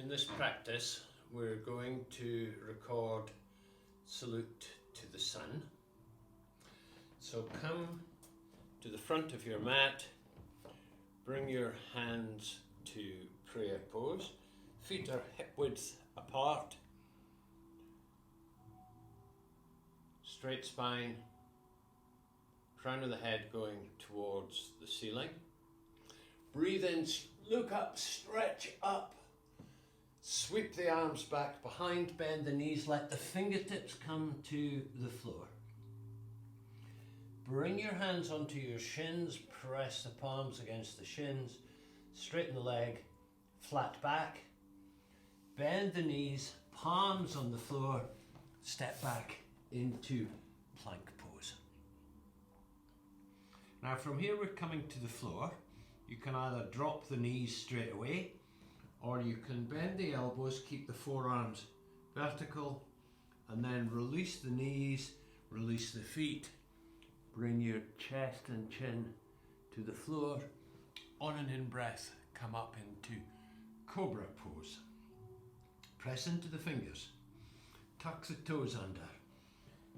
this practice, we're going to record Salute to the Sun. So come to the front of your mat, bring your hands to prayer pose, feet are hip width apart, straight spine, crown of the head going towards the ceiling. Breathe in, look up, stretch up. Sweep the arms back behind, bend the knees, let the fingertips come to the floor. Bring your hands onto your shins, press the palms against the shins, straighten the leg, flat back, bend the knees, palms on the floor, step back into plank pose. Now from here we're coming to the floor. You can either drop the knees straight away, or you can bend the elbows, keep the forearms vertical, and then release the knees, release the feet, bring your chest and chin to the floor. On an in-breath, come up into Cobra pose. Press into the fingers, tuck the toes under,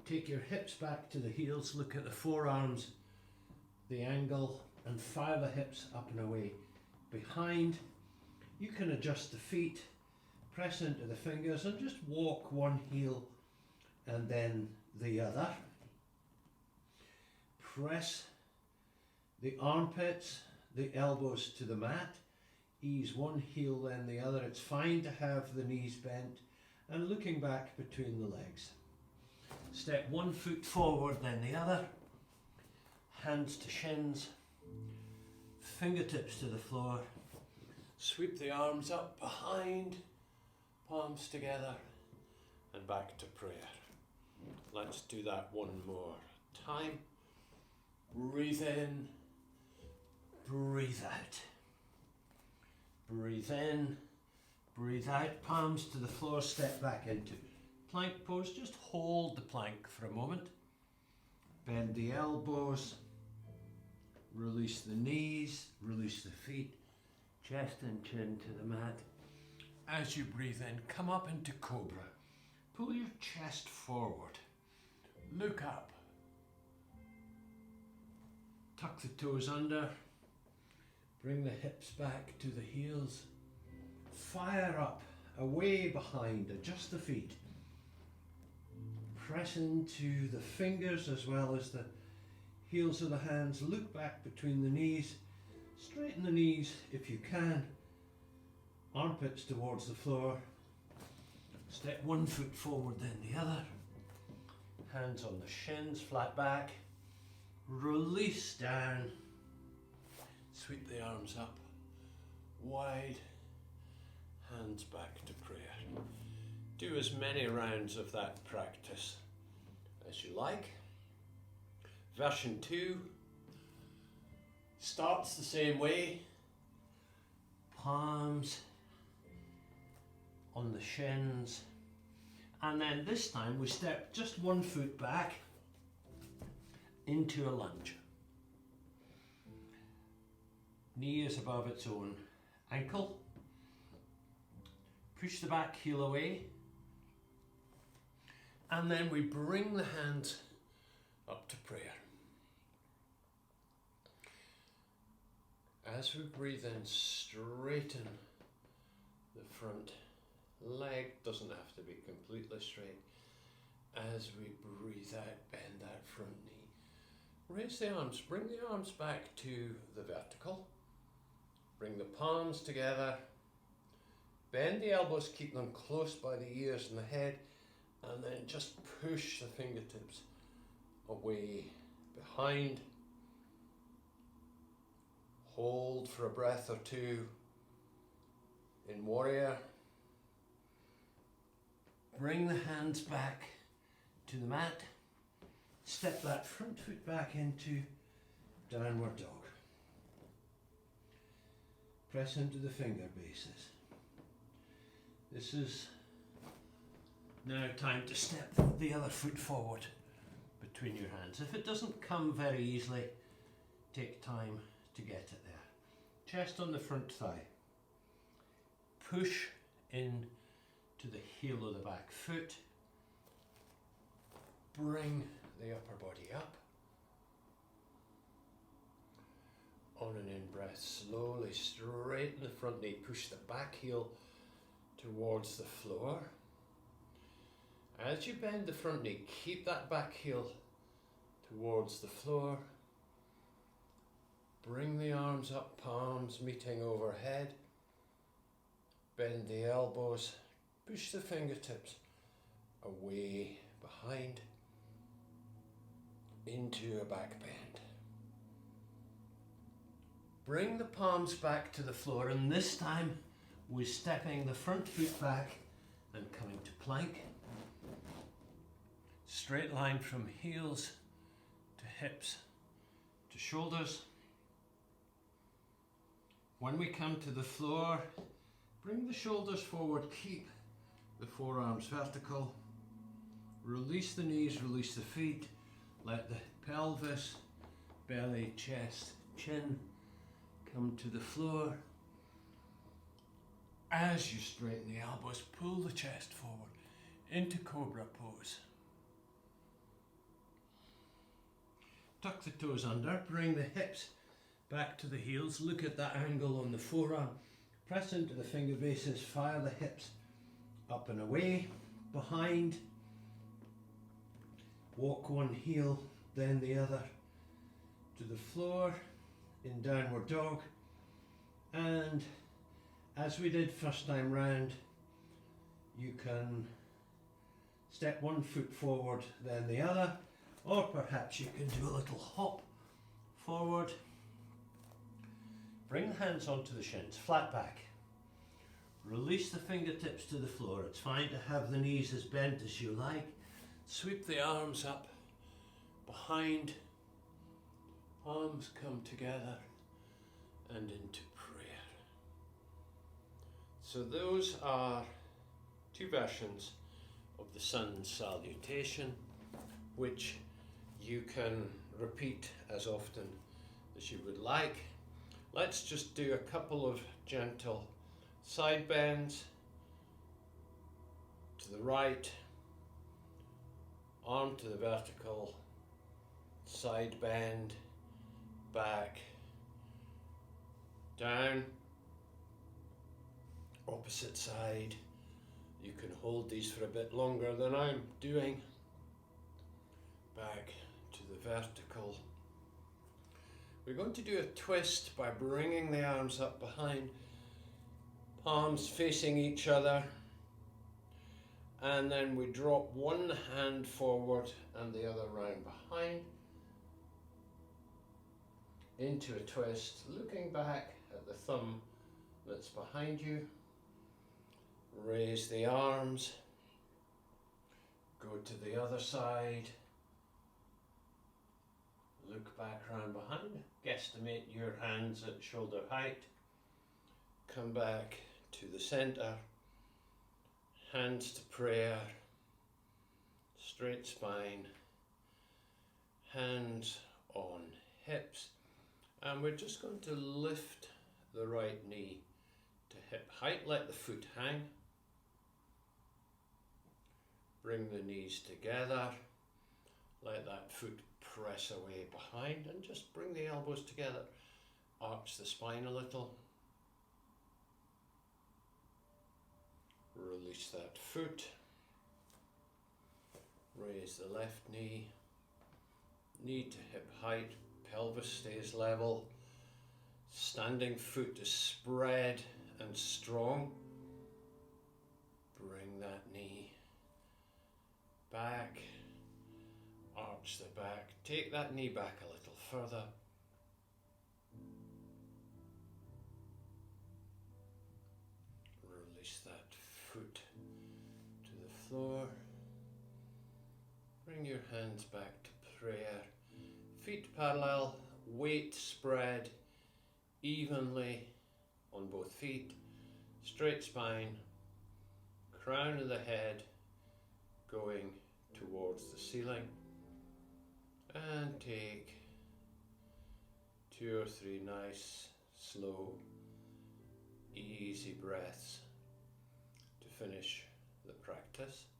take your hips back to the heels, look at the forearms, the angle, and fire the hips up and away. Behind, you can adjust the feet, press into the fingers and just walk one heel and then the other. Press the armpits, the elbows to the mat, ease one heel then the other. It's fine to have the knees bent and looking back between the legs. Step one foot forward then the other, hands to shins, fingertips to the floor. Sweep the arms up behind, palms together, and back to prayer. Let's do that one more time. Breathe in, breathe out. Breathe in, breathe out, palms to the floor, step back into plank pose. Just hold the plank for a moment. Bend the elbows, release the knees, release the feet. Chest and chin to the mat. As you breathe in, come up into Cobra. Pull your chest forward. Look up. Tuck the toes under. Bring the hips back to the heels. Fire up, away behind, adjust the feet. Press into the fingers as well as the heels of the hands. Look back between the knees. Straighten the knees if you can, armpits towards the floor. Step one foot forward then the other. Hands on the shins, flat back. Release down. Sweep the arms up, wide. Hands back to prayer. Do as many rounds of that practice as you like. Version 2. Starts the same way, palms on the shins, and then this time we step just one foot back into a lunge. Knee is above its own ankle, push the back heel away, and then we bring the hands up to prayer. As we breathe in, straighten the front leg, doesn't have to be completely straight. As we breathe out, bend that front knee. Raise the arms, bring the arms back to the vertical. Bring the palms together. Bend the elbows, keep them close by the ears and the head, and then just push the fingertips away behind. Hold for a breath or two in warrior. Bring the hands back to the mat. Step that front foot back into downward dog. Press into the finger bases. This is now time to step the other foot forward between your hands. If it doesn't come very easily, take time to get it there. Chest on the front thigh. Push in to the heel of the back foot. Bring the upper body up. On an in-breath, slowly straighten the front knee, push the back heel towards the floor. As you bend the front knee, keep that back heel towards the floor. Bring the arms up, palms meeting overhead. Bend the elbows, push the fingertips away behind into a back bend. Bring the palms back to the floor, and this time we're stepping the front foot back and coming to plank. Straight line from heels to hips to shoulders. When we come to the floor, bring the shoulders forward, keep the forearms vertical. Release the knees, release the feet. Let the pelvis, belly, chest, chin come to the floor. As you straighten the elbows, pull the chest forward into cobra pose. Tuck the toes under, bring the hips back to the heels, look at that angle on the forearm, press into the finger bases, fire the hips up and away, behind, walk one heel, then the other to the floor in downward dog, and as we did first time round, you can step one foot forward then the other, or perhaps you can do a little hop forward. Bring the hands onto the shins, flat back. Release the fingertips to the floor. It's fine to have the knees as bent as you like. Sweep the arms up behind. Arms come together and into prayer. So those are two versions of the sun salutation, which you can repeat as often as you would like. Let's just do a couple of gentle side bends to the right, arm to the vertical, side bend, back, down, opposite side. You can hold these for a bit longer than I'm doing. Back to the vertical. We're going to do a twist by bringing the arms up behind, palms facing each other, and then we drop one hand forward and the other round behind into a twist, looking back at the thumb that's behind you. Raise the arms, go to the other side, look back round behind, guesstimate your hands at shoulder height, come back to the center, hands to prayer, straight spine, hands on hips, and we're just going to lift the right knee to hip height, let the foot hang, bring the knees together, let that foot press away behind, and just bring the elbows together, arch the spine a little, release that foot, raise the left knee, knee to hip height, pelvis stays level, standing foot is spread and strong, bring that knee back, arch the back, take that knee back a little further, release that foot to the floor, bring your hands back to prayer, feet parallel, weight spread evenly on both feet, straight spine, crown of the head going towards the ceiling, and take 2 or 3 nice, slow, easy breaths finish the practice.